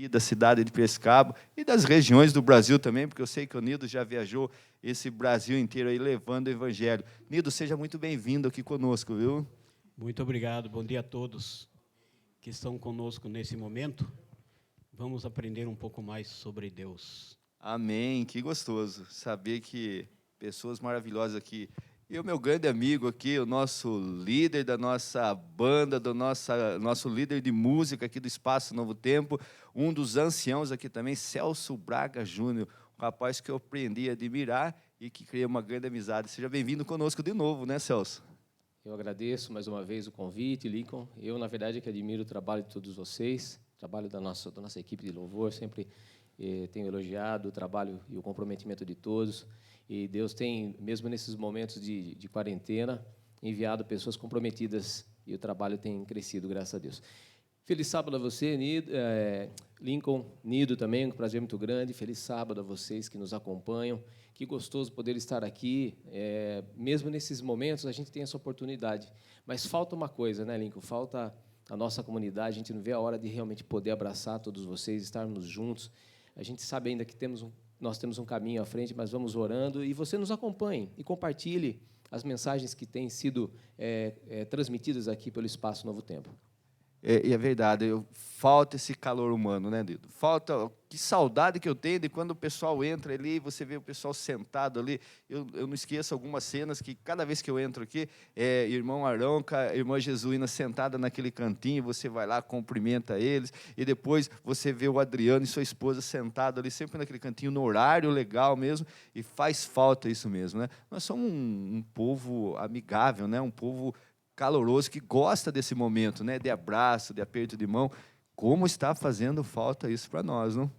aqui da cidade de Piracicaba e das regiões do Brasil também, porque eu sei que o Nido já viajou esse Brasil inteiro aí levando o evangelho. Nido, seja muito bem-vindo aqui conosco, viu? Muito obrigado. Bom dia a todos que estão conosco nesse momento. Vamos aprender um pouco mais sobre Deus. Amém, que gostoso saber que pessoas maravilhosas aqui. E o meu grande amigo aqui, o nosso líder da nossa banda, nosso líder de música aqui do Espaço Novo Tempo, um dos anciãos aqui também, Celso Braga Júnior, um rapaz que eu aprendi a admirar e que criei uma grande amizade. Seja bem-vindo conosco de novo, né, Celso? Eu agradeço mais uma vez o convite, Lincoln. Eu, na verdade, é que admiro o trabalho de todos vocês, o trabalho da nossa equipe de louvor, sempre tenho elogiado o trabalho e o comprometimento de todos. E Deus tem, mesmo nesses momentos de quarentena, enviado pessoas comprometidas e o trabalho tem crescido, graças a Deus. Feliz sábado a você, Lincoln, Nido também, um prazer muito grande. Feliz sábado a vocês que nos acompanham. Que gostoso poder estar aqui. Mesmo nesses momentos, a gente tem essa oportunidade. Mas falta uma coisa, né, Lincoln? Falta a nossa comunidade. A gente não vê a hora de realmente poder abraçar todos vocês, estarmos juntos. A gente sabe ainda que nós temos um caminho à frente, mas vamos orando. E você nos acompanhe e compartilhe as mensagens que têm sido transmitidas aqui pelo Espaço Novo Tempo. E é verdade, falta esse calor humano, né, Dido? Falta, que saudade que eu tenho de quando o pessoal entra ali, você vê o pessoal sentado ali. Eu não esqueço algumas cenas que, cada vez que eu entro aqui, irmão Arão, irmã Jesuína sentada naquele cantinho, você vai lá, cumprimenta eles, e depois você vê o Adriano e sua esposa sentados ali, sempre naquele cantinho, no horário legal mesmo, e faz falta isso mesmo, né? Nós somos um povo amigável, né? Um povo caloroso, que gosta desse momento, né, de abraço, de aperto de mão. Como está fazendo falta isso para nós, não?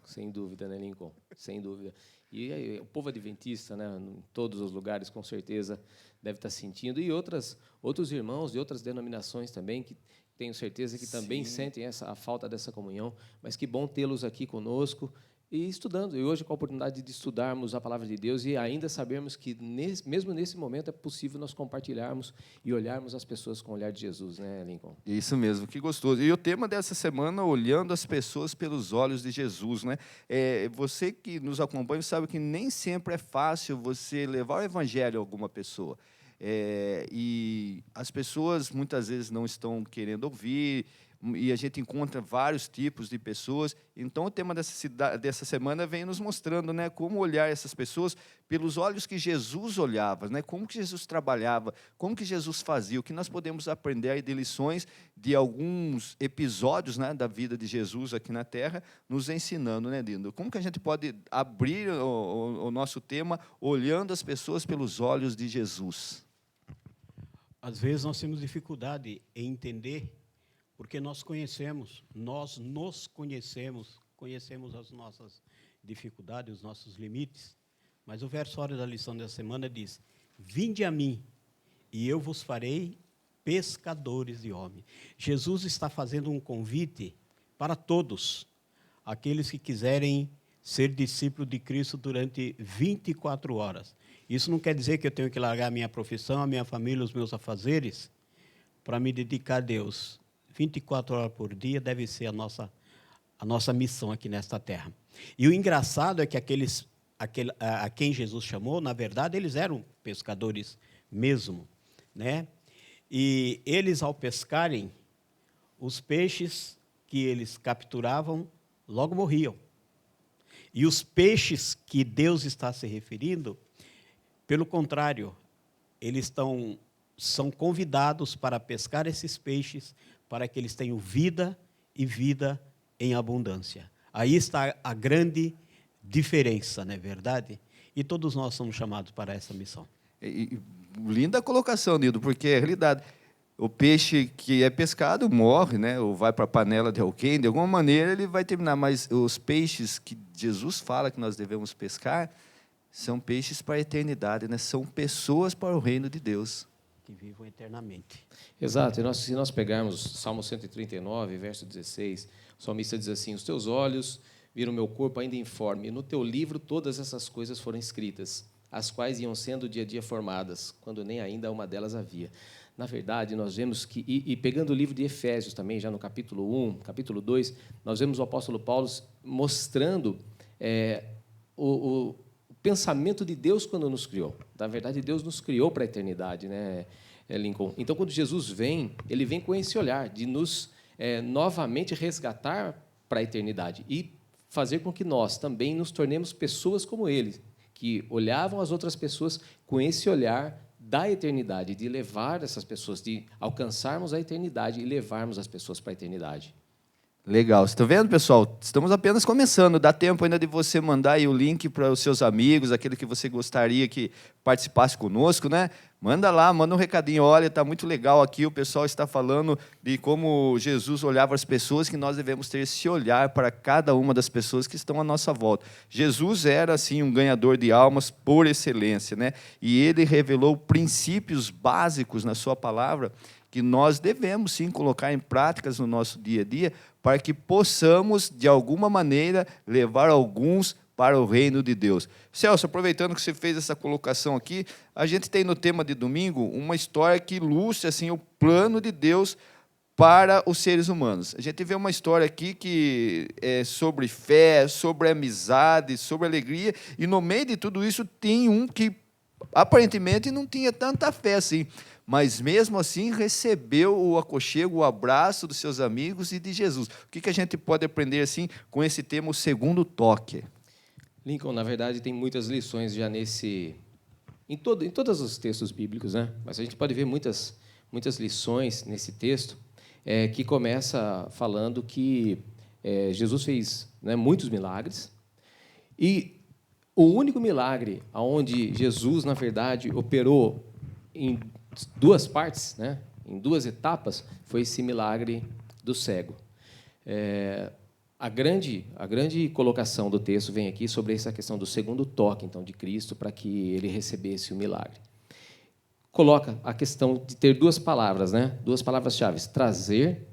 Sem dúvida, né, Lincoln? Sem dúvida. E o povo adventista, né, em todos os lugares, com certeza, deve estar sentindo. E outros irmãos de outras denominações também, que tenho certeza que também sentem a falta dessa comunhão. Mas que bom tê-los aqui conosco e estudando. E hoje, com a oportunidade de estudarmos a Palavra de Deus e ainda sabermos que, mesmo nesse momento, é possível nós compartilharmos e olharmos as pessoas com o olhar de Jesus, né, Lincoln? Isso mesmo, que gostoso. E o tema dessa semana, olhando as pessoas pelos olhos de Jesus, né? Você que nos acompanha sabe que nem sempre é fácil você levar o evangelho a alguma pessoa. E as pessoas muitas vezes não estão querendo ouvir, e a gente encontra vários tipos de pessoas. Então, o tema dessa semana vem nos mostrando, né, como olhar essas pessoas pelos olhos que Jesus olhava, né, como que Jesus trabalhava, como que Jesus fazia, o que nós podemos aprender aí de lições de alguns episódios, né, da vida de Jesus aqui na Terra, nos ensinando, né, Lindo? Como que a gente pode abrir o nosso tema olhando as pessoas pelos olhos de Jesus? Às vezes nós temos dificuldade em entender, porque nós nos conhecemos as nossas dificuldades, os nossos limites. Mas o versório da lição dessa semana diz: vinde a mim, e eu vos farei pescadores de homens. Jesus está fazendo um convite para todos, aqueles que quiserem ser discípulo de Cristo durante 24 horas. Isso não quer dizer que eu tenho que largar a minha profissão, a minha família, os meus afazeres, para me dedicar a Deus. 24 horas por dia deve ser a nossa missão aqui nesta terra. E o engraçado é que a quem Jesus chamou, na verdade, eles eram pescadores mesmo, né? E eles, ao pescarem, os peixes que eles capturavam logo morriam. E os peixes que Deus está se referindo, pelo contrário, eles são convidados para pescar esses peixes para que eles tenham vida e vida em abundância. Aí está a grande diferença, não é verdade? E todos nós somos chamados para essa missão. Linda colocação, Nildo, porque é realidade. O peixe que é pescado morre, né? Ou vai para a panela de alguém, de alguma maneira ele vai terminar. Mas os peixes que Jesus fala que nós devemos pescar são peixes para a eternidade, né? São pessoas para o reino de Deus. Que vivam eternamente. Exato. E se nós pegarmos Salmo 139, verso 16, o salmista diz assim: os teus olhos viram meu corpo ainda informe, e no teu livro todas essas coisas foram escritas, as quais iam sendo dia a dia formadas, quando nem ainda uma delas havia. na verdade, nós vemos que, e pegando o livro de Efésios também, já no capítulo 1, capítulo 2, nós vemos o apóstolo Paulo mostrando o pensamento de Deus quando nos criou. Na verdade, Deus nos criou para a eternidade, né, Lincoln? Então, quando Jesus vem, ele vem com esse olhar de nos novamente resgatar para a eternidade e fazer com que nós também nos tornemos pessoas como ele, que olhavam as outras pessoas com esse olhar da eternidade, de levar essas pessoas, de alcançarmos a eternidade e levarmos as pessoas para a eternidade. Legal. Você está vendo, pessoal? Estamos apenas começando. Dá tempo ainda de você mandar aí o link para os seus amigos, aquele que você gostaria que participasse conosco, né? Manda lá, manda um recadinho. Olha, está muito legal aqui. O pessoal está falando de como Jesus olhava as pessoas, que nós devemos ter esse olhar para cada uma das pessoas que estão à nossa volta. Jesus era, assim, um ganhador de almas por excelência, né? E ele revelou princípios básicos na sua palavra que nós devemos, sim, colocar em práticas no nosso dia a dia, para que possamos, de alguma maneira, levar alguns para o reino de Deus. Celso, aproveitando que você fez essa colocação aqui, a gente tem no tema de domingo uma história que ilustra assim, o plano de Deus para os seres humanos. A gente vê uma história aqui que é sobre fé, sobre amizade, sobre alegria, e no meio de tudo isso tem um que aparentemente não tinha tanta fé assim, mas mesmo assim recebeu o aconchego, o abraço dos seus amigos e de Jesus. O que a gente pode aprender assim com esse tema, o segundo toque? Lincoln, na verdade, tem muitas lições já em todos os textos bíblicos, né? Mas a gente pode ver muitas lições nesse texto, que começa falando que Jesus fez, né, muitos milagres, e o único milagre onde Jesus, na verdade, operou em duas partes, né, em duas etapas, foi esse milagre do cego. A grande colocação do texto vem aqui sobre essa questão do segundo toque, então, de Cristo, para que ele recebesse o milagre. Coloca a questão de ter duas palavras, né, duas palavras-chave, trazer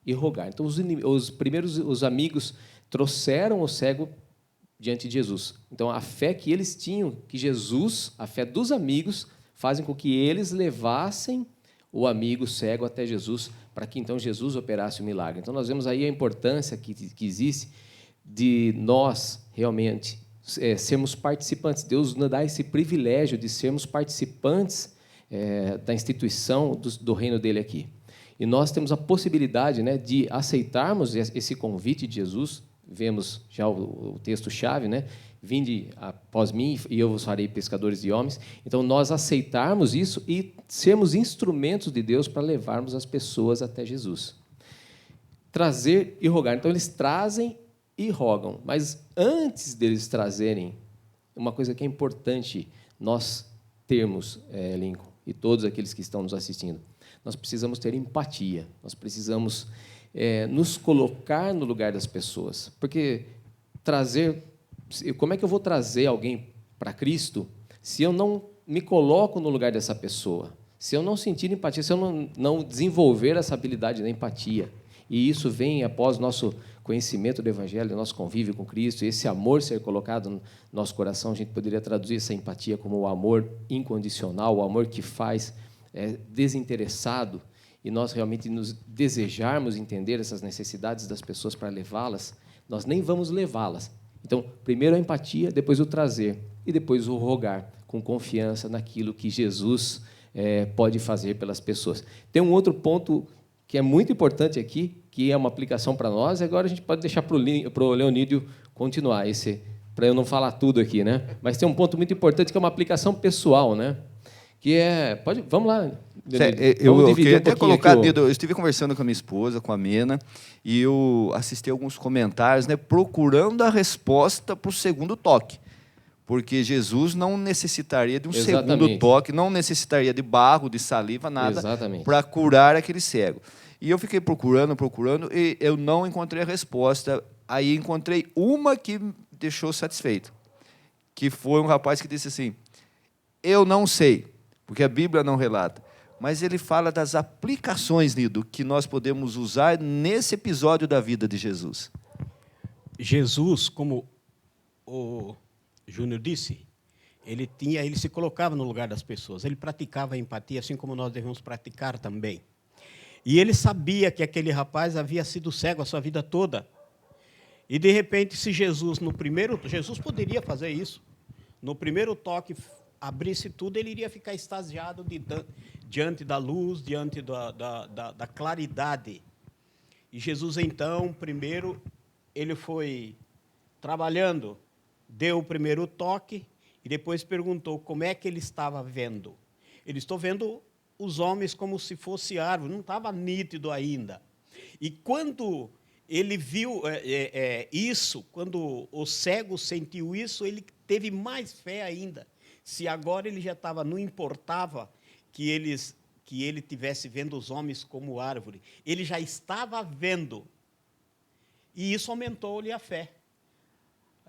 e rogar. Então, os amigos trouxeram o cego diante de Jesus. Então, a fé que eles tinham, que Jesus, a fé dos amigos, fazem com que eles levassem o amigo cego até Jesus, para que então Jesus operasse o milagre. Então, nós vemos aí a importância que existe de nós realmente sermos participantes. Deus nos dá esse privilégio de sermos participantes da instituição do reino dele aqui. E nós temos a possibilidade, né, de aceitarmos esse convite de Jesus. Vemos já o texto-chave, né? Vinde após mim e eu vos farei pescadores de homens. Então, nós aceitarmos isso e sermos instrumentos de Deus para levarmos as pessoas até Jesus. Trazer e rogar. Então, eles trazem e rogam. Mas, antes deles trazerem, uma coisa que é importante nós termos, Lincoln, e todos aqueles que estão nos assistindo, nós precisamos ter empatia. Nós precisamos nos colocar no lugar das pessoas. Porque como é que eu vou trazer alguém para Cristo se eu não me coloco no lugar dessa pessoa? Se eu não sentir empatia, se eu não desenvolver essa habilidade da empatia. E isso vem após nosso conhecimento do Evangelho, nosso convívio com Cristo, esse amor ser colocado no nosso coração, a gente poderia traduzir essa empatia como o amor incondicional, o amor que faz desinteressado, e nós realmente nos desejarmos entender essas necessidades das pessoas para levá-las, nós nem vamos levá-las. Então, primeiro a empatia, depois o trazer, e depois o rogar, com confiança naquilo que Jesus pode fazer pelas pessoas. Tem um outro ponto que é muito importante aqui, que é uma aplicação para nós, e agora a gente pode deixar para o Leonídio continuar, para eu não falar tudo aqui, né? Mas tem um ponto muito importante, que é uma aplicação pessoal, né? Que vamos lá. Eu queria até colocar, eu estive conversando com a minha esposa, com a Mena, e eu assisti alguns comentários, né, procurando a resposta para o segundo toque. Porque Jesus não necessitaria de um segundo toque, não necessitaria de barro, de saliva, nada, para curar aquele cego. E eu fiquei procurando, e eu não encontrei a resposta. Aí encontrei uma que me deixou satisfeito, que foi um rapaz que disse assim: eu não sei, porque a Bíblia não relata, mas ele fala das aplicações, Nido, que nós podemos usar nesse episódio da vida de Jesus. Jesus, como o Júnior disse, ele se colocava no lugar das pessoas, ele praticava a empatia, assim como nós devemos praticar também. E ele sabia que aquele rapaz havia sido cego a sua vida toda. E, de repente, se Jesus poderia fazer isso. No primeiro toque, abrisse tudo, ele iria ficar extasiado diante da luz, diante da claridade. E Jesus, então, primeiro, ele foi trabalhando, deu o primeiro toque e depois perguntou como é que ele estava vendo. Ele estou vendo os homens como se fosse árvore, não estava nítido ainda. E quando ele viu isso, quando o cego sentiu isso, ele teve mais fé ainda. Se agora ele já estava, não importava que ele tivesse vendo os homens como árvore, ele já estava vendo. E isso aumentou-lhe a fé.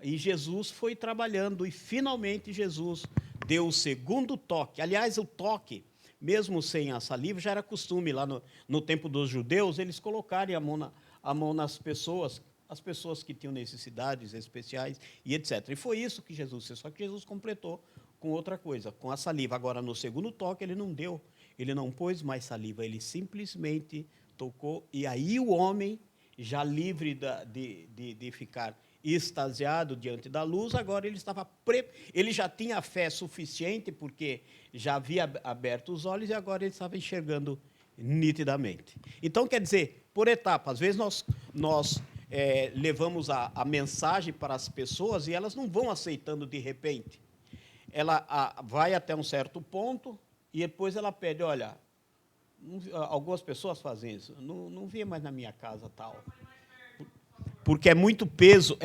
E Jesus foi trabalhando, e finalmente Jesus deu o segundo toque. Aliás, o toque, mesmo sem a saliva, já era costume lá no tempo dos judeus, eles colocarem a mão nas pessoas, as pessoas que tinham necessidades especiais e etc. E foi isso que Jesus fez, só que Jesus completou com outra coisa, com a saliva. Agora, no segundo toque, ele não pôs mais saliva, ele simplesmente tocou, e aí o homem, já livre de ficar extasiado diante da luz, agora ele já tinha fé suficiente, porque já havia aberto os olhos, e agora ele estava enxergando nitidamente. Então, quer dizer, por etapas, às vezes nós levamos a mensagem para as pessoas e elas não vão aceitando de repente. Ela vai até um certo ponto e depois ela pede, olha, algumas pessoas fazem isso, não vinha mais na minha casa tal. Porque é muito peso,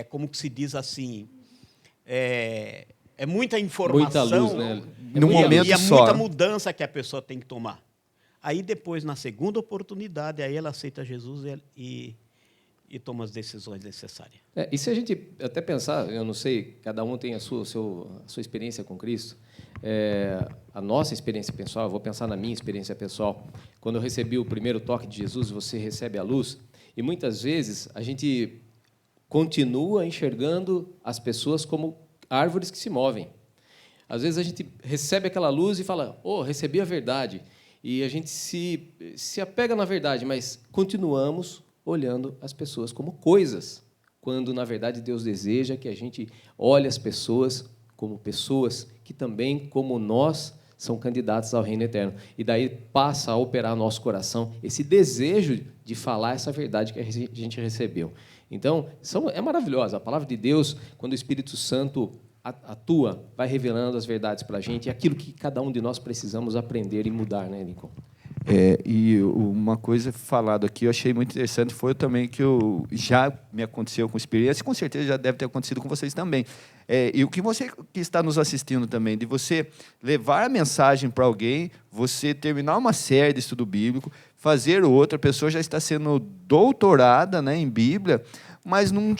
como que se diz assim, é muita informação, muita luz, né? Num momento e é só. muita mudança que a pessoa tem que tomar. Aí depois, na segunda oportunidade, aí ela aceita Jesus e toma as decisões necessárias. E se a gente até pensar, eu não sei, cada um tem a sua experiência com Cristo, a nossa experiência pessoal, eu vou pensar na minha experiência pessoal, quando eu recebi o primeiro toque de Jesus, você recebe a luz, e muitas vezes a gente continua enxergando as pessoas como árvores que se movem. Às vezes a gente recebe aquela luz e fala, recebi a verdade, e a gente se apega na verdade, mas continuamos olhando as pessoas como coisas, quando, na verdade, Deus deseja que a gente olhe as pessoas como pessoas que também, como nós, são candidatos ao reino eterno. E daí passa a operar no nosso coração esse desejo de falar essa verdade que a gente recebeu. Então, é maravilhosa. A palavra de Deus, quando o Espírito Santo atua, vai revelando as verdades para a gente, e aquilo que cada um de nós precisamos aprender e mudar, né, Lincoln? E uma coisa falada aqui, eu achei muito interessante, foi também que já me aconteceu com experiência, e com certeza já deve ter acontecido com vocês também. E o que você que está nos assistindo também, de você levar a mensagem para alguém, você terminar uma série de estudo bíblico, fazer outra, a pessoa já está sendo doutorada, né, em Bíblia, mas não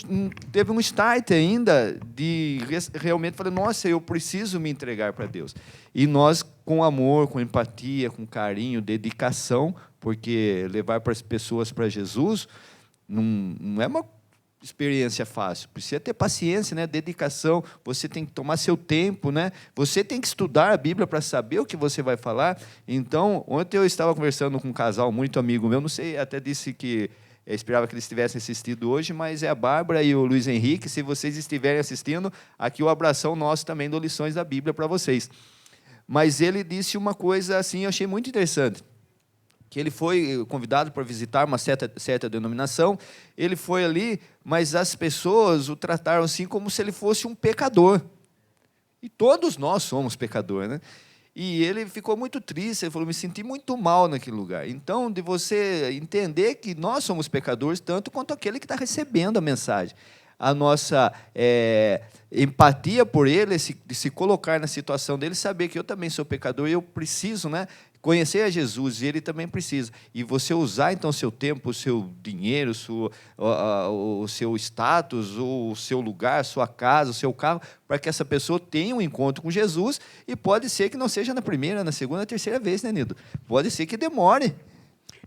teve um start ainda de realmente falar, nossa, eu preciso me entregar para Deus. E nós, com amor, com empatia, com carinho, dedicação, porque levar para as pessoas para Jesus não é uma experiência fácil. Precisa ter paciência, né? Dedicação, você tem que tomar seu tempo, né? Você tem que estudar a Bíblia para saber o que você vai falar. Então, ontem eu estava conversando com um casal muito amigo meu, não sei, até disse que eu esperava que eles tivessem assistido hoje, mas é a Bárbara e o Luiz Henrique. Se vocês estiverem assistindo, aqui o abração nosso também do Lições da Bíblia para vocês. Mas ele disse uma coisa assim, eu achei muito interessante, que ele foi convidado para visitar uma certa denominação, ele foi ali, mas as pessoas o trataram assim como se ele fosse um pecador. E todos nós somos pecadores, né? E ele ficou muito triste, ele falou, me senti muito mal naquele lugar. Então, de você entender que nós somos pecadores, tanto quanto aquele que está recebendo a mensagem. A nossa empatia por ele, de se colocar na situação dele, saber que eu também sou pecador e eu preciso, né, conhecer a Jesus, e ele também precisa. E você usar, então, o seu tempo, o seu dinheiro, o seu status, o seu lugar, a sua casa, o seu carro, para que essa pessoa tenha um encontro com Jesus, e pode ser que não seja na primeira, na segunda, na terceira vez, né, Nido? Pode ser que demore.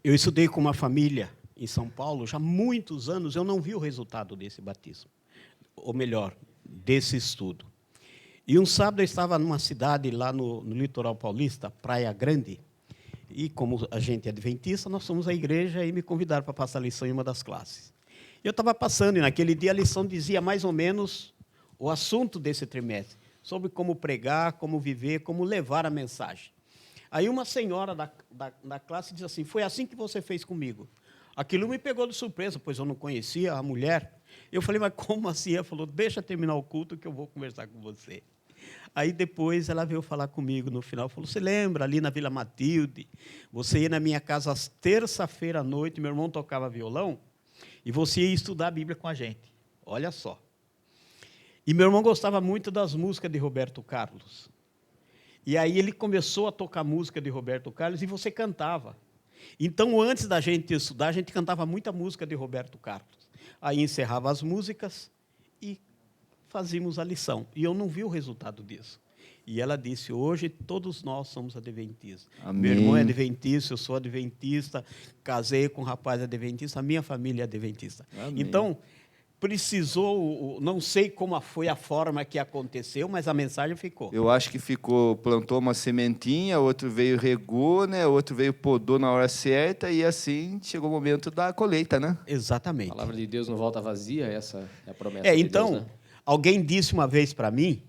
Eu estudei com uma família em São Paulo, já há muitos anos, eu não vi o resultado desse batismo. Ou melhor, desse estudo. E um sábado eu estava numa cidade lá no litoral paulista, Praia Grande, e como a gente é adventista, nós fomos à igreja e me convidaram para passar a lição em uma das classes. Eu estava passando, e naquele dia a lição dizia mais ou menos o assunto desse trimestre, sobre como pregar, como viver, como levar a mensagem. Aí uma senhora da classe diz assim, foi assim que você fez comigo. Aquilo me pegou de surpresa, pois eu não conhecia a mulher. Eu falei, mas como assim? Ela falou, deixa terminar o culto que eu vou conversar com você. Aí depois ela veio falar comigo no final, falou, você lembra ali na Vila Matilde, você ia na minha casa às terça-feira à noite, meu irmão tocava violão, e você ia estudar a Bíblia com a gente. Olha só. E meu irmão gostava muito das músicas de Roberto Carlos. E aí ele começou a tocar música de Roberto Carlos e você cantava. Então, antes da gente estudar, a gente cantava muita música de Roberto Carlos. Aí encerrava as músicas e fazíamos a lição. E eu não vi o resultado disso. E ela disse, hoje todos nós somos adventistas. Amém. Meu irmão é adventista, eu sou adventista, casei com um rapaz adventista, a minha família é adventista. Amém. Então, precisou, não sei como foi a forma que aconteceu, mas a mensagem ficou. Eu acho que plantou uma sementinha, outro veio regou, né? Outro veio podou na hora certa e assim chegou o momento da colheita, né? Exatamente. A palavra de Deus não volta vazia, essa é a promessa de Então, Deus, né? alguém disse uma vez para mim,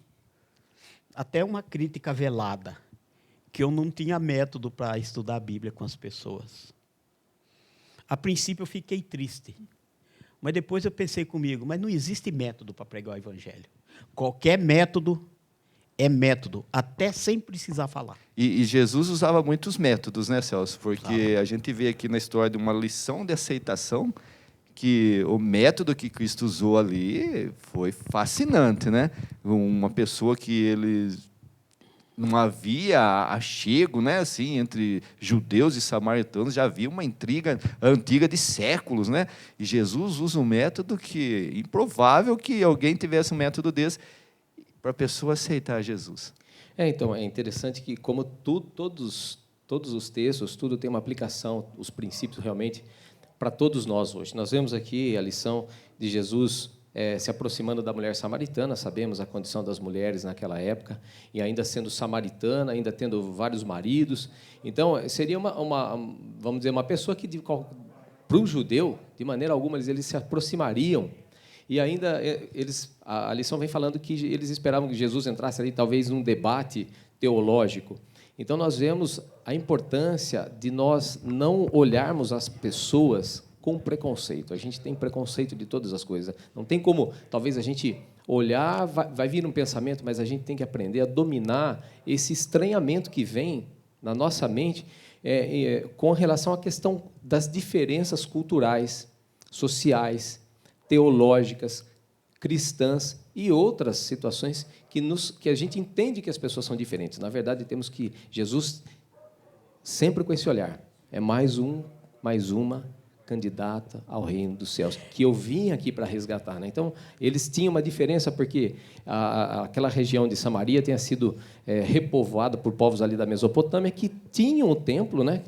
até uma crítica velada, que eu não tinha método para estudar a Bíblia com as pessoas. A princípio eu fiquei triste. Mas depois eu pensei comigo, mas não existe método para pregar o Evangelho. Qualquer método é método, até sem precisar falar. E Jesus usava muitos métodos, né, Celso? Porque a gente vê aqui na história de uma lição de aceitação que o método que Cristo usou ali foi fascinante, né? Uma pessoa que eles não havia achego, né, assim, entre judeus e samaritanos, já havia uma intriga antiga de séculos, né? E Jesus usa um método que improvável que alguém tivesse um método desse para a pessoa aceitar Jesus. Então, é interessante que, como todos os textos, tudo tem uma aplicação, os princípios realmente, para todos nós hoje. Nós vemos aqui a lição de Jesus se aproximando da mulher samaritana, sabemos a condição das mulheres naquela época, e ainda sendo samaritana, ainda tendo vários maridos. Então, seria vamos dizer, uma pessoa que, para o judeu, de maneira alguma, eles se aproximariam. E ainda, a lição vem falando que eles esperavam que Jesus entrasse ali, talvez, num debate teológico. Então, nós vemos a importância de nós não olharmos as pessoas com preconceito. A gente tem preconceito de todas as coisas. Não tem como, talvez, a gente olhar, vai vir um pensamento, mas a gente tem que aprender a dominar esse estranhamento que vem na nossa mente com relação à questão das diferenças culturais, sociais, teológicas, cristãs e outras situações que a gente entende que as pessoas são diferentes. Na verdade, temos que Jesus, sempre com esse olhar, é mais uma candidata ao reino dos céus, que eu vim aqui para resgatar. Né? Então, eles tinham uma diferença, porque aquela região de Samaria tinha sido repovoada por povos ali da Mesopotâmia, que tinham um templo, né?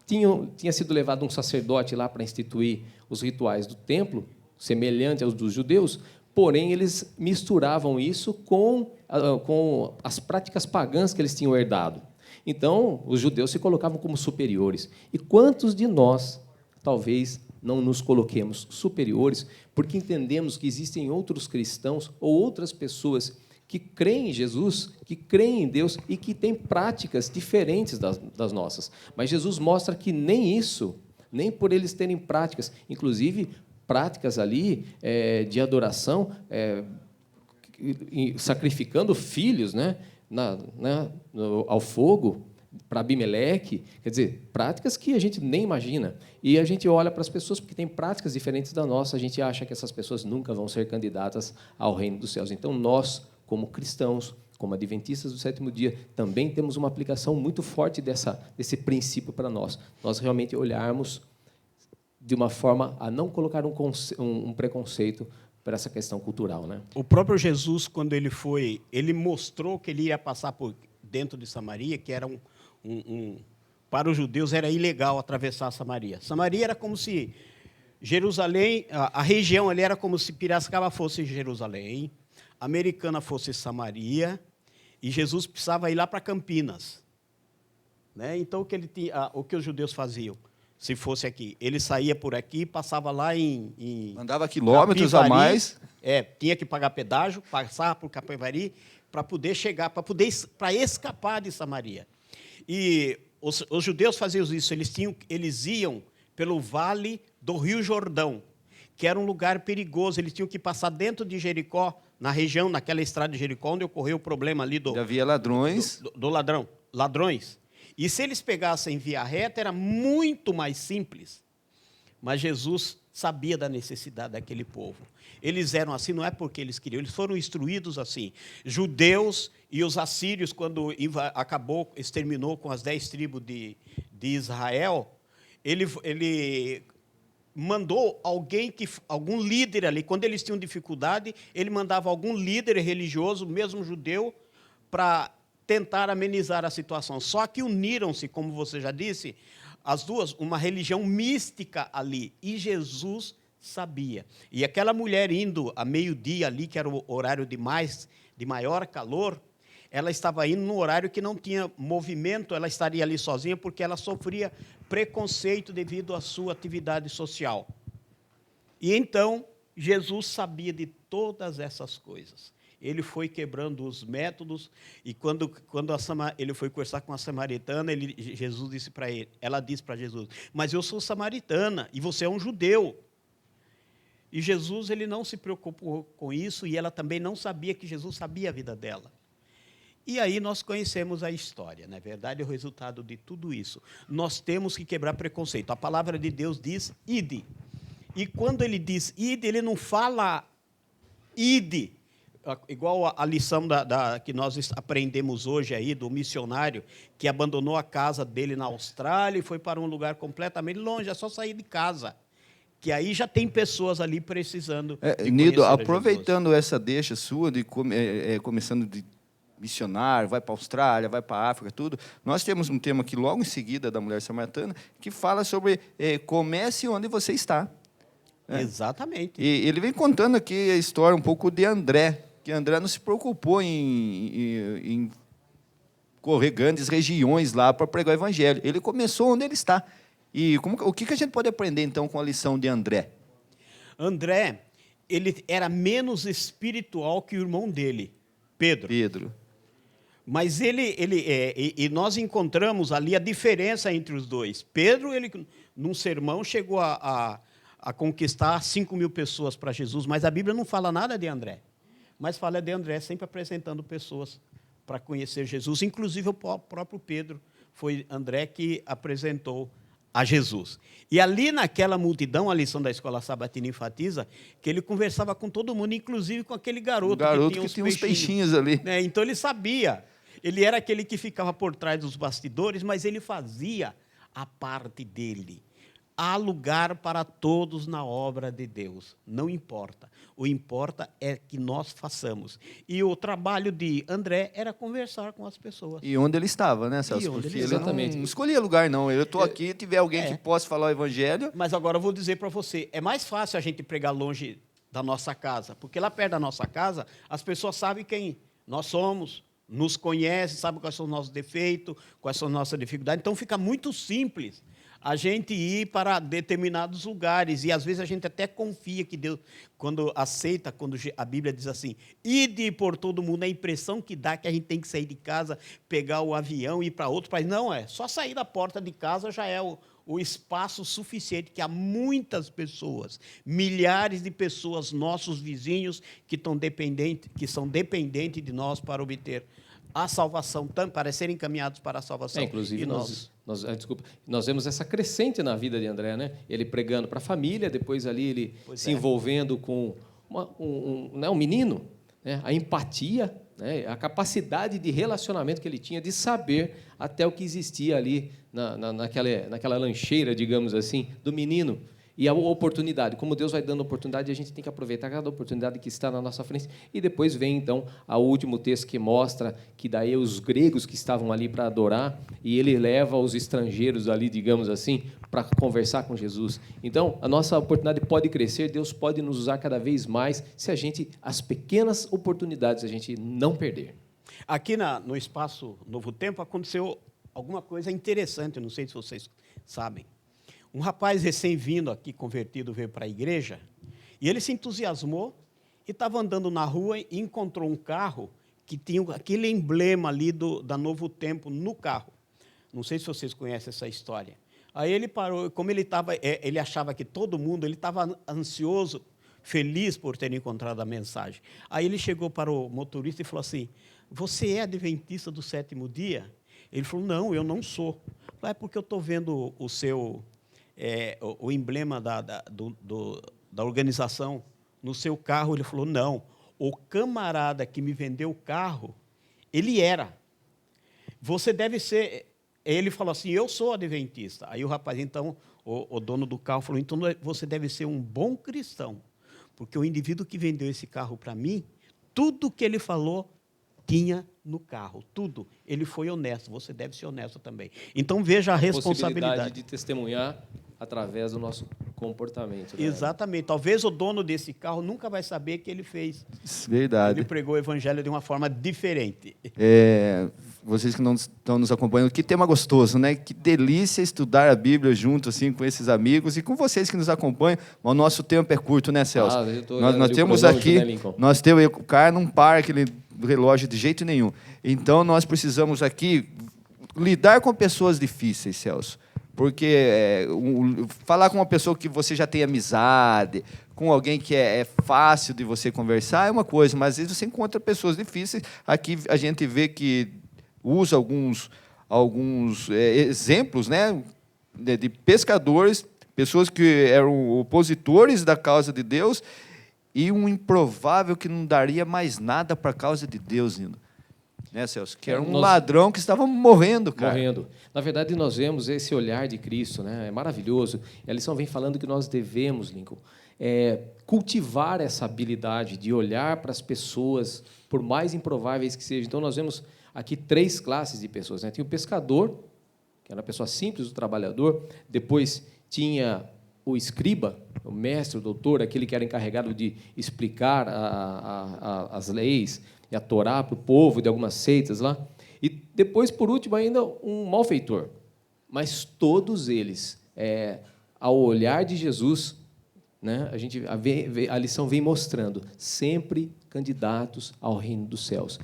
Tinha sido levado um sacerdote lá para instituir os rituais do templo, semelhante aos dos judeus, porém, eles misturavam isso com as práticas pagãs que eles tinham herdado. Então, os judeus se colocavam como superiores. E quantos de nós, talvez, não nos coloquemos superiores, porque entendemos que existem outros cristãos ou outras pessoas que creem em Jesus, que creem em Deus e que têm práticas diferentes das nossas. Mas Jesus mostra que nem isso, nem por eles terem práticas, inclusive práticas ali de adoração, sacrificando filhos, né, ao fogo, para Abimeleque, quer dizer, práticas que a gente nem imagina. E a gente olha para as pessoas porque têm práticas diferentes da nossa, a gente acha que essas pessoas nunca vão ser candidatas ao reino dos céus. Então, nós, como cristãos, como adventistas do sétimo dia, também temos uma aplicação muito forte desse princípio para nós. Nós realmente olharmos de uma forma a não colocar um preconceito para essa questão cultural, né? O próprio Jesus, quando ele mostrou que ele ia passar por dentro de Samaria, que era para os judeus era ilegal atravessar Samaria. Samaria era como se Jerusalém, a região ali era como se Piracicaba fosse Jerusalém, Americana fosse Samaria, e Jesus precisava ir lá para Campinas. Né? Então, o que os judeus faziam? Se fosse aqui, ele saía por aqui, passava lá em Andava quilômetros a Capivari, mais. tinha que pagar pedágio, passar por Capivari, para poder chegar, para escapar de Samaria. E os judeus faziam isso, eles iam pelo vale do Rio Jordão, que era um lugar perigoso, eles tinham que passar dentro de Jericó, na região, naquela estrada de Jericó, onde ocorreu o problema ali Havia ladrões. ladrões. E se eles pegassem via reta, era muito mais simples. Mas Jesus sabia da necessidade daquele povo. Eles eram assim, não é porque eles queriam, eles foram instruídos assim. Judeus e os assírios, quando exterminou com as 10 tribos de Israel, ele mandou algum líder ali, quando eles tinham dificuldade, ele mandava algum líder religioso, mesmo judeu, para tentar amenizar a situação. Só que uniram-se, como você já disse, as duas, uma religião mística ali, e Jesus sabia. E aquela mulher indo a meio-dia ali, que era o horário de maior calor, ela estava indo no horário que não tinha movimento, ela estaria ali sozinha, porque ela sofria preconceito devido à sua atividade social. E então, Jesus sabia de todas essas coisas. Ele foi quebrando os métodos, e quando ele foi conversar com a samaritana, Jesus disse para ele, ela disse para Jesus, mas eu sou samaritana, e você é um judeu. E Jesus, ele não se preocupou com isso, e ela também não sabia que Jesus sabia a vida dela. E aí nós conhecemos a história, na verdade, o resultado de tudo isso. Nós temos que quebrar preconceito. A palavra de Deus diz, ide. E quando ele diz ide, ele não fala ide, igual a lição que nós aprendemos hoje aí, do missionário, que abandonou a casa dele na Austrália e foi para um lugar completamente longe, é só sair de casa. Que aí já tem pessoas ali precisando de Nido, conhecer aproveitando essa deixa sua, começando de missionário, vai para a Austrália, vai para a África, tudo. Nós temos um tema aqui logo em seguida da mulher samaritana que fala sobre comece onde você está. Exatamente. E ele vem contando aqui a história um pouco de André, que André não se preocupou em correr grandes regiões lá para pregar o evangelho. Ele começou onde ele está. E o que a gente pode aprender, então, com a lição de André? André, ele era menos espiritual que o irmão dele, Pedro. Mas e nós encontramos ali a diferença entre os dois. Pedro, num sermão, chegou a conquistar 5.000 pessoas para Jesus, mas a Bíblia não fala nada de André. Mas fala de André sempre apresentando pessoas para conhecer Jesus. Inclusive, o próprio Pedro foi André que apresentou a Jesus. E ali naquela multidão, a lição da Escola Sabatina enfatiza, que ele conversava com todo mundo, inclusive com aquele garoto que tinha uns peixinhos ali. Então ele sabia. Ele era aquele que ficava por trás dos bastidores, mas ele fazia a parte dele. Há lugar para todos na obra de Deus, não importa. O importa é que nós façamos. E o trabalho de André era conversar com as pessoas. E onde ele estava, né, Celso? Porque ele não escolhia lugar, não. Eu estou aqui, tiver alguém que possa falar o evangelho. Mas agora eu vou dizer para você, é mais fácil a gente pregar longe da nossa casa, porque lá perto da nossa casa, as pessoas sabem quem nós somos, nos conhecem, sabem quais são os nossos defeitos, quais são as nossas dificuldades. Então, fica muito simples a gente ir para determinados lugares, e às vezes a gente até confia que Deus, quando a Bíblia diz assim, ide por todo mundo, a impressão que dá que a gente tem que sair de casa, pegar o avião e ir para outro país. Não, só sair da porta de casa já é o espaço suficiente, que há muitas pessoas, milhares de pessoas, nossos vizinhos, que são dependentes de nós para obter a salvação, para serem encaminhados para a salvação. Inclusive, nós vemos essa crescente na vida de André, né? Ele pregando para a família, depois ali ele se envolvendo com um menino, né? A empatia, né? A capacidade de relacionamento que ele tinha, de saber até o que existia ali naquela lancheira, digamos assim, do menino. E a oportunidade, como Deus vai dando oportunidade, a gente tem que aproveitar cada oportunidade que está na nossa frente. E depois vem, então, o último texto que mostra que daí os gregos que estavam ali para adorar, e ele leva os estrangeiros ali, digamos assim, para conversar com Jesus. Então, a nossa oportunidade pode crescer, Deus pode nos usar cada vez mais, se a gente, as pequenas oportunidades, a gente não perder. Aqui no Espaço Novo Tempo aconteceu alguma coisa interessante, não sei se vocês sabem. Um rapaz recém-vindo aqui, convertido, veio para a igreja, e ele se entusiasmou e estava andando na rua e encontrou um carro que tinha aquele emblema ali da Novo Tempo no carro. Não sei se vocês conhecem essa história. Aí ele parou, como ele achava que todo mundo, ele estava ansioso, feliz por ter encontrado a mensagem. Aí ele chegou para o motorista e falou assim: você é adventista do 7º dia? Ele falou: não, eu não sou. É porque eu estou vendo o seu... o emblema da organização no seu carro. Ele falou: não, o camarada que me vendeu o carro, ele era. Você deve ser... Ele falou assim: eu sou adventista. Aí o rapaz, então, o dono do carro falou: então você deve ser um bom cristão, porque o indivíduo que vendeu esse carro para mim, tudo que ele falou tinha no carro, tudo. Ele foi honesto, você deve ser honesto também. Então, veja a responsabilidade. Possibilidade de testemunhar através do nosso comportamento. Né? Exatamente. Talvez o dono desse carro nunca vai saber que ele fez. Verdade. Ele pregou o evangelho de uma forma diferente. Vocês que não estão nos acompanhando, que tema gostoso, né? Que delícia estudar a Bíblia junto, assim, com esses amigos e com vocês que nos acompanham. O nosso tempo é curto, né, Celso? Nós temos aqui, nós temos o cara não para aquele relógio de jeito nenhum. Então, nós precisamos aqui lidar com pessoas difíceis, Celso. Porque falar com uma pessoa que você já tem amizade, com alguém que é fácil de você conversar, é uma coisa, mas às vezes você encontra pessoas difíceis. Aqui a gente vê que usa alguns exemplos, né, de pescadores, pessoas que eram opositores da causa de Deus, e um improvável que não daria mais nada para a causa de Deus, Nino. Né, Celso? Que era um ladrão que estava morrendo, cara. Morrendo. Na verdade, nós vemos esse olhar de Cristo, né? É maravilhoso. E a lição vem falando que nós devemos, Lincoln, cultivar essa habilidade de olhar para as pessoas, por mais improváveis que sejam. Então, nós vemos aqui 3 classes de pessoas. Né? Tinha o pescador, que era a pessoa simples, o trabalhador. Depois tinha o escriba, o mestre, o doutor, aquele que era encarregado de explicar as leis e a Torá para o povo de algumas seitas lá. E depois, por último, ainda um malfeitor. Mas todos eles, ao olhar de Jesus, né, a lição vem mostrando, sempre candidatos ao reino dos céus.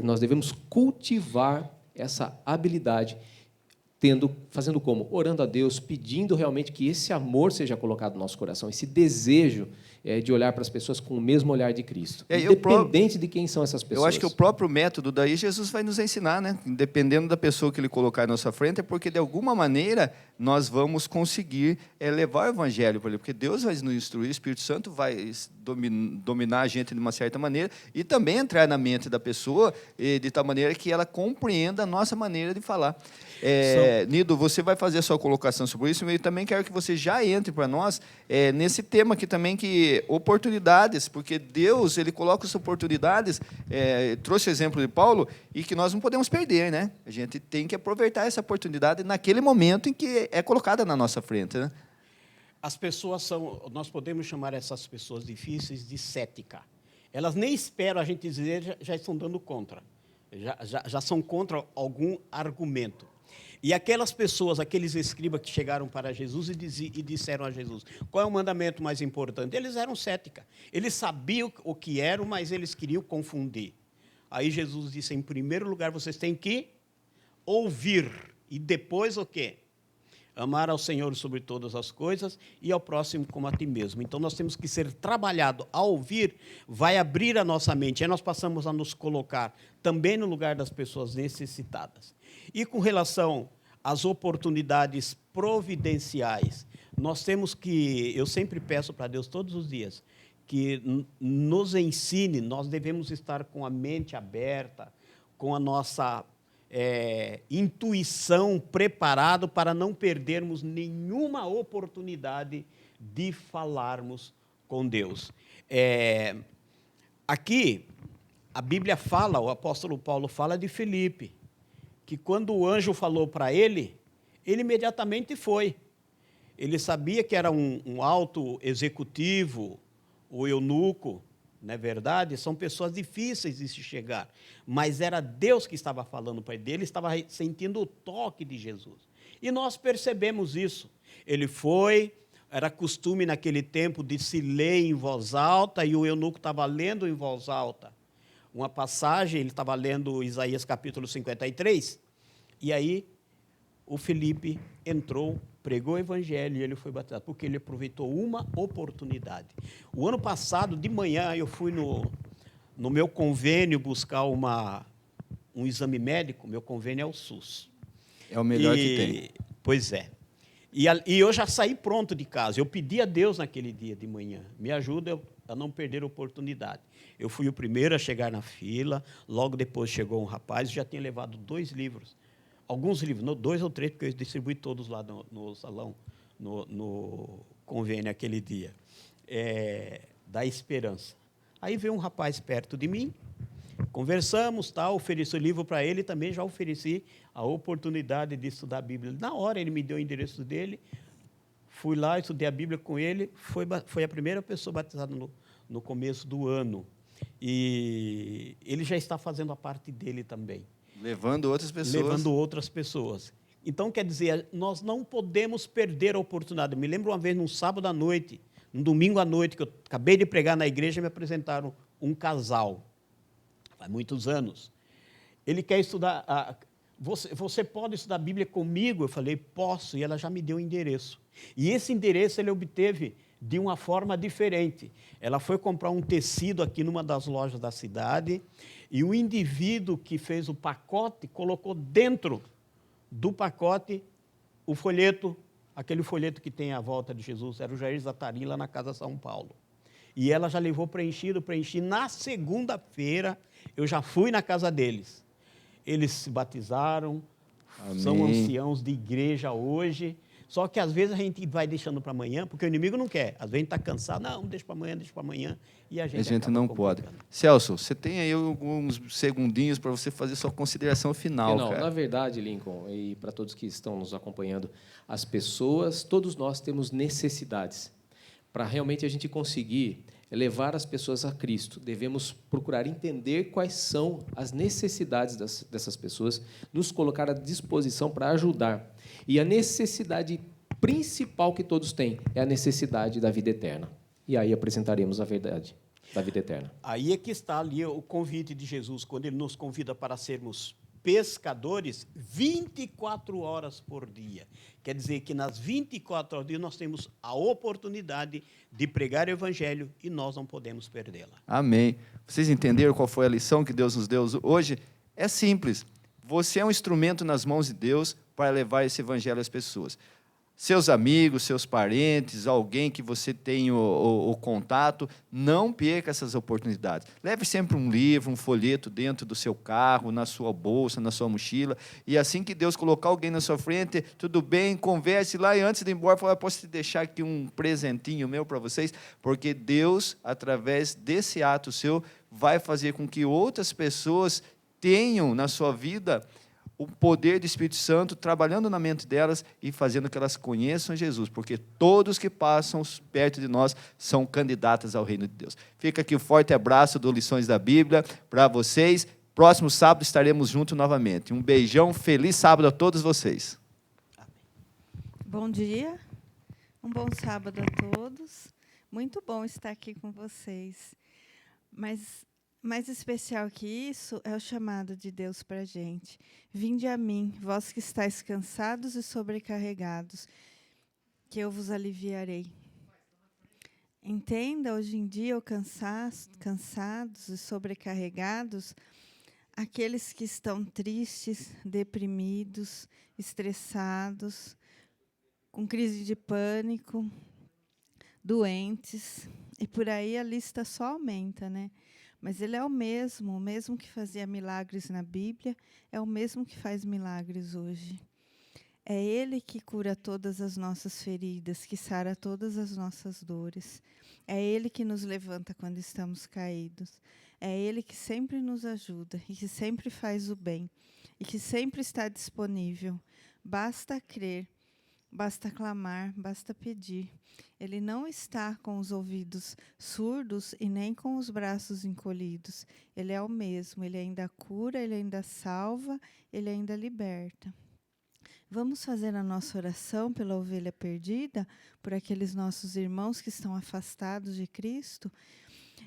Nós devemos cultivar essa habilidade, fazendo como? Orando a Deus, pedindo realmente que esse amor seja colocado no nosso coração, esse desejo de olhar para as pessoas com o mesmo olhar de Cristo, independente de quem são essas pessoas. Eu acho que o próprio método daí Jesus vai nos ensinar, né? Dependendo da pessoa que ele colocar à nossa frente, é porque, de alguma maneira, nós vamos conseguir levar o evangelho para ele, porque Deus vai nos instruir, o Espírito Santo vai dominar a gente de uma certa maneira e também entrar na mente da pessoa de tal maneira que ela compreenda a nossa maneira de falar. Nido, você vai fazer a sua colocação sobre isso, e eu também quero que você já entre para nós nesse tema aqui também, que oportunidades, porque Deus ele coloca as oportunidades, trouxe o exemplo de Paulo, e que nós não podemos perder, né? A gente tem que aproveitar essa oportunidade naquele momento em que é colocada na nossa frente, né? As pessoas nós podemos chamar essas pessoas difíceis de cética. Elas nem esperam a gente dizer, já estão dando contra. Já são contra algum argumento. E aquelas pessoas, aqueles escribas que chegaram para Jesus e disseram a Jesus: qual é o mandamento mais importante? Eles eram céticos. Eles sabiam o que eram, mas eles queriam confundir. Aí Jesus disse: em primeiro lugar, vocês têm que ouvir. E depois o quê? Amar ao Senhor sobre todas as coisas e ao próximo como a ti mesmo. Então, nós temos que ser trabalhado. Ao ouvir, vai abrir a nossa mente. Aí nós passamos a nos colocar também no lugar das pessoas necessitadas. E com relação às oportunidades providenciais, nós temos que... Eu sempre peço para Deus todos os dias que nos ensine, nós devemos estar com a mente aberta, com a nossa... intuição preparado para não perdermos nenhuma oportunidade de falarmos com Deus. Aqui, a Bíblia fala, o apóstolo Paulo fala de Filipe, que quando o anjo falou para ele imediatamente foi. Ele sabia que era um alto executivo, o eunuco, não é verdade? São pessoas difíceis de se chegar, mas era Deus que estava falando para ele estava sentindo o toque de Jesus. E nós percebemos isso. Ele foi, era costume naquele tempo de se ler em voz alta, e o eunuco estava lendo em voz alta uma passagem, ele estava lendo Isaías capítulo 53, e aí o Filipe entrou, pregou o evangelho e ele foi batizado, porque ele aproveitou uma oportunidade. O ano passado, de manhã, eu fui no meu convênio buscar um exame médico. Meu convênio é o SUS. É o melhor que tem. Pois é. E eu já saí pronto de casa. Eu pedi a Deus naquele dia de manhã, me ajuda a não perder a oportunidade. Eu fui o primeiro a chegar na fila, logo depois chegou um rapaz, já tinha levado 2 livros. Alguns livros, 2 ou 3, porque eu distribuí todos lá no salão, no convênio aquele dia, da esperança. Aí veio um rapaz perto de mim, conversamos, ofereci o livro para ele, também já ofereci a oportunidade de estudar a Bíblia. Na hora ele me deu o endereço dele, fui lá, estudei a Bíblia com ele, foi a primeira pessoa batizada no começo do ano. E ele já está fazendo a parte dele também. Levando outras pessoas. Levando outras pessoas. Então, quer dizer, nós não podemos perder a oportunidade. Eu me lembro uma vez, num sábado à noite, num domingo à noite, que eu acabei de pregar na igreja, me apresentaram um casal, faz muitos anos. Ele quer estudar, você pode estudar a Bíblia comigo? Eu falei, posso, e ela já me deu o endereço. E esse endereço ele obteve de uma forma diferente. Ela foi comprar um tecido aqui numa das lojas da cidade, e o indivíduo que fez o pacote colocou dentro do pacote o folheto, aquele folheto que tem a volta de Jesus, era o Jair Zatari, lá na Casa São Paulo. E ela já levou preenchido. Na segunda-feira, eu já fui na casa deles. Eles se batizaram, Amém. São anciãos de igreja hoje. Só que às vezes a gente vai deixando para amanhã, porque o inimigo não quer. Às vezes a gente está cansado, não, deixa para amanhã, e a gente não pode. Celso, você tem aí alguns segundinhos para você fazer sua consideração final, cara. Na verdade, Lincoln, e para todos que estão nos acompanhando, as pessoas, todos nós temos necessidades. Para realmente a gente conseguir levar as pessoas a Cristo, devemos procurar entender quais são as necessidades dessas pessoas, nos colocar à disposição para ajudar. E a necessidade principal que todos têm é a necessidade da vida eterna. E aí apresentaremos a verdade da vida eterna. Aí é que está ali o convite de Jesus, quando ele nos convida para sermos pescadores 24 horas por dia. Quer dizer que nas 24 horas do dia nós temos a oportunidade de pregar o evangelho e nós não podemos perdê-la. Amém. Vocês entenderam qual foi a lição que Deus nos deu hoje? É simples. Você é um instrumento nas mãos de Deus para levar esse evangelho às pessoas. Seus amigos, seus parentes, alguém que você tem o contato, não perca essas oportunidades. Leve sempre um livro, um folheto dentro do seu carro, na sua bolsa, na sua mochila, e assim que Deus colocar alguém na sua frente, tudo bem, converse lá, e antes de ir embora, fala, posso te deixar aqui um presentinho meu para vocês? Porque Deus, através desse ato seu, vai fazer com que outras pessoas tenham na sua vida o poder do Espírito Santo trabalhando na mente delas e fazendo que elas conheçam Jesus, porque todos que passam perto de nós são candidatos ao reino de Deus. Fica aqui um forte abraço do Lições da Bíblia para vocês. Próximo sábado estaremos juntos novamente. Um beijão, feliz sábado a todos vocês. Bom dia, um bom sábado a todos. Muito bom estar aqui com vocês. Mas mais especial que isso é o chamado de Deus para a gente. Vinde a mim, vós que estáis cansados e sobrecarregados, que eu vos aliviarei. Entenda, hoje em dia, cansados e sobrecarregados, aqueles que estão tristes, deprimidos, estressados, com crise de pânico, doentes, e por aí a lista só aumenta, né? Mas ele é o mesmo que fazia milagres na Bíblia, é o mesmo que faz milagres hoje. É Ele que cura todas as nossas feridas, que sara todas as nossas dores. É Ele que nos levanta quando estamos caídos. É Ele que sempre nos ajuda e que sempre faz o bem e que sempre está disponível. Basta crer, basta clamar, basta pedir. Ele não está com os ouvidos surdos e nem com os braços encolhidos. Ele é o mesmo, Ele ainda cura, Ele ainda salva, Ele ainda liberta. Vamos fazer a nossa oração pela ovelha perdida, por aqueles nossos irmãos que estão afastados de Cristo,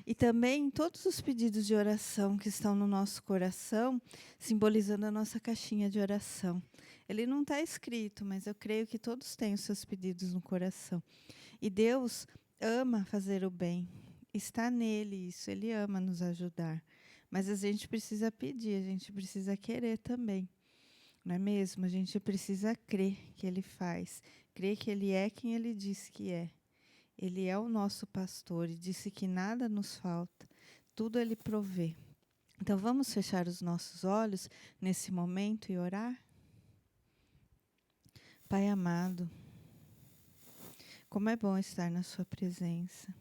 e também todos os pedidos de oração que estão no nosso coração, simbolizando a nossa caixinha de oração. Ele não está escrito, mas eu creio que todos têm os seus pedidos no coração. E Deus ama fazer o bem. Está nele isso, Ele ama nos ajudar. Mas a gente precisa pedir, a gente precisa querer também. Não é mesmo? A gente precisa crer que Ele faz. Crer que Ele é quem Ele diz que é. Ele é o nosso pastor e disse que nada nos falta. Tudo Ele provê. Então vamos fechar os nossos olhos nesse momento e orar? Pai amado, como é bom estar na sua presença.